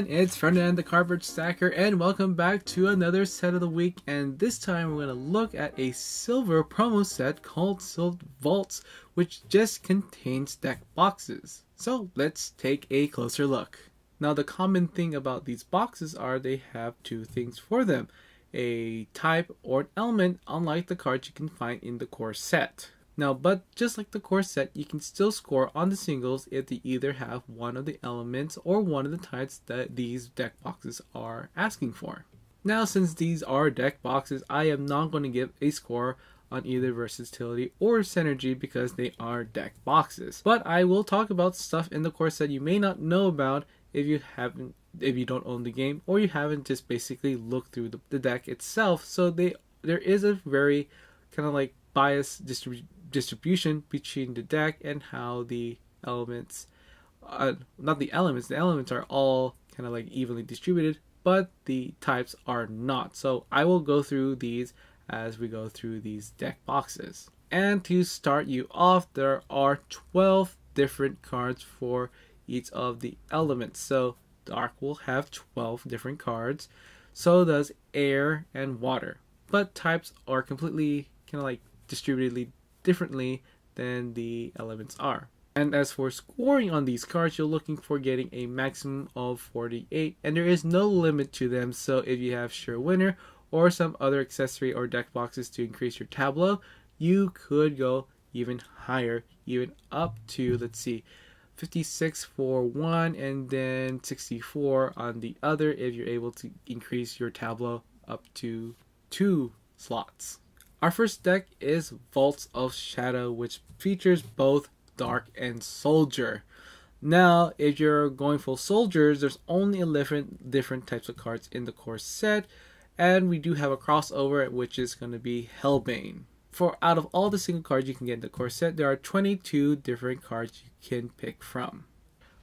everyone, it's Ferdinand the Cardboard Stacker, and welcome back to another set of the week. And this time we're going to look at a silver promo set called Sealed Vaults, which just contains deck boxes. So let's take a closer look. Now the common thing about these boxes are they have two things for them: a type or an element, unlike the cards you can find in the core set. Now, but just like the core set, you can still score on the singles if they either have one of the elements or one of the types that these deck boxes are asking for. Now, since these are deck boxes, I am not going to give a score on either versatility or synergy because they are deck boxes. But I will talk about stuff in the core set you may not know about if you don't own the game or you haven't just basically looked through the deck itself. So there is a very kind of like biased distribution between the deck and how the elements, the elements are all kind of like evenly distributed, but the types are not. So I will go through these as we go through these deck boxes. And to start you off, there are 12 different cards for each of the elements. So dark will have 12 different cards, so does air and water, but types are completely kind of like distributed differently than the elements are. And as for scoring on these cards, you're looking for getting a maximum of 48, and there is no limit to them. So if you have Sure Winner or some other accessory or deck boxes to increase your tableau, you could go even higher, even up to, let's see, 56 for one and then 64 on the other if you're able to increase your tableau up to 2 slots. Our first deck is Vaults of Shadow, which features both Dark and Soldier. Now, if you're going full Soldiers, there's only 11 different types of cards in the core set, and we do have a crossover, which is going to be Hellbane. For out of all the single cards you can get in the core set, there are 22 different cards you can pick from.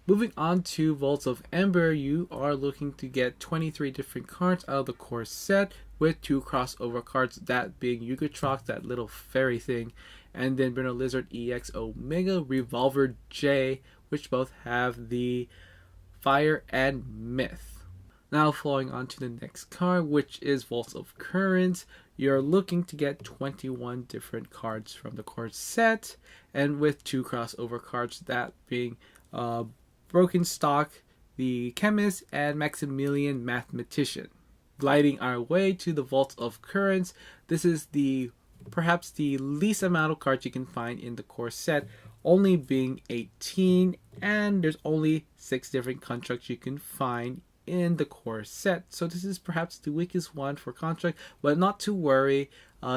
Moving on to Vaults of Ember, you are looking to get 23 different cards out of the core set with 2 crossover cards, that being Yugotrox, that little fairy thing, and then Bruno Lizard EX Omega Revolver J, which both have the Fire and Myth. Now flowing on to the next card, which is Vaults of Currents, you're looking to get 21 different cards from the core set, and with 2 crossover cards, that being Broken Stock, the Chemist, and Maximilian Mathematician. Gliding our way to the Vaults of Currents, this is perhaps the least amount of cards you can find in the core set, only being 18, and there's only 6 different constructs you can find in the core set. So this is perhaps the weakest one for construct, but not to worry.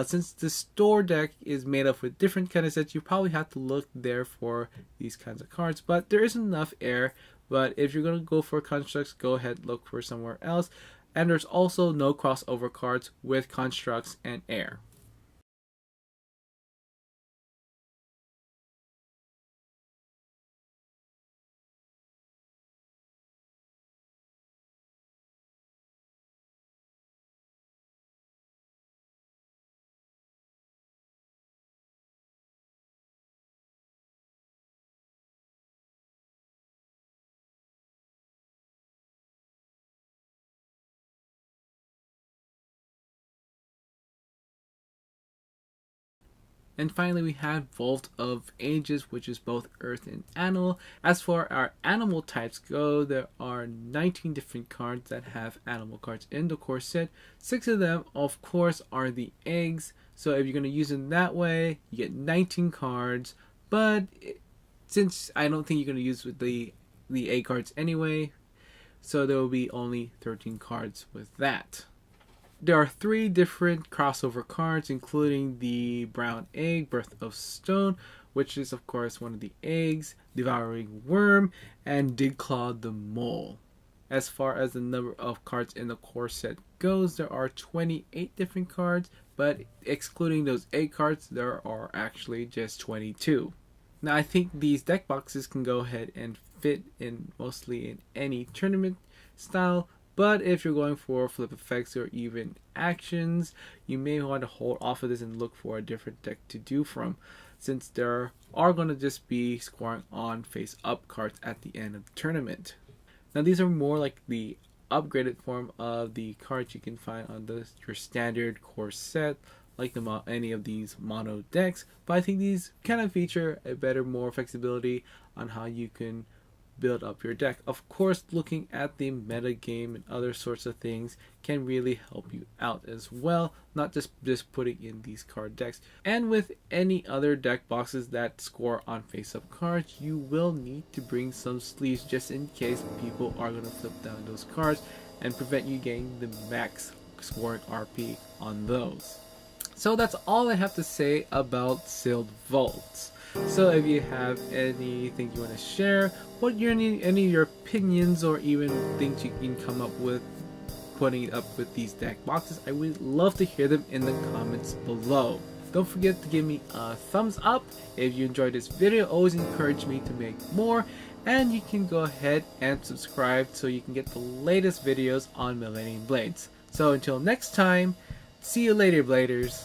Since the store deck is made up with different kind of sets, you probably have to look there for these kinds of cards, but there is enough air. But if you're going to go for constructs, go ahead, look for somewhere else. And there's also no crossover cards with constructs and air. And finally, we have Vault of Ages, which is both Earth and Animal. As for our animal types go, there are 19 different cards that have animal cards in the core set. 6 of them, of course, are the eggs. So if you're going to use them that way, you get 19 cards. But since I don't think you're going to use with the egg cards anyway, so there will be only 13 cards with that. There are 3 different crossover cards, including the Brown Egg, Birth of Stone, which is of course one of the eggs, Devouring Worm, and Digclaw the Mole. As far as the number of cards in the core set goes, there are 28 different cards, but excluding those egg cards, there are actually just 22. Now I think these deck boxes can go ahead and fit in mostly in any tournament style, but if you're going for flip effects or even actions, you may want to hold off of this and look for a different deck to do from, since there are going to just be scoring on face up cards at the end of the tournament. Now these are more like the upgraded form of the cards you can find on your standard core set, like any of these mono decks. But I think these kind of feature a better, more flexibility on how you can build up your deck. Of course, looking at the meta game and other sorts of things can really help you out as well, not just putting in these card decks. And with any other deck boxes that score on face-up cards, you will need to bring some sleeves just in case people are going to flip down those cards and prevent you getting the max scoring RP on those. So that's all I have to say about sealed vaults. So if you have anything you want to share, what any of your opinions or even things you can come up with putting up with these deck boxes, I would love to hear them in the comments below. Don't forget to give me a thumbs up if you enjoyed this video. Always encourage me to make more, and you can go ahead and subscribe so you can get the latest videos on Millennium Blades. So until next time, see you later, Bladers.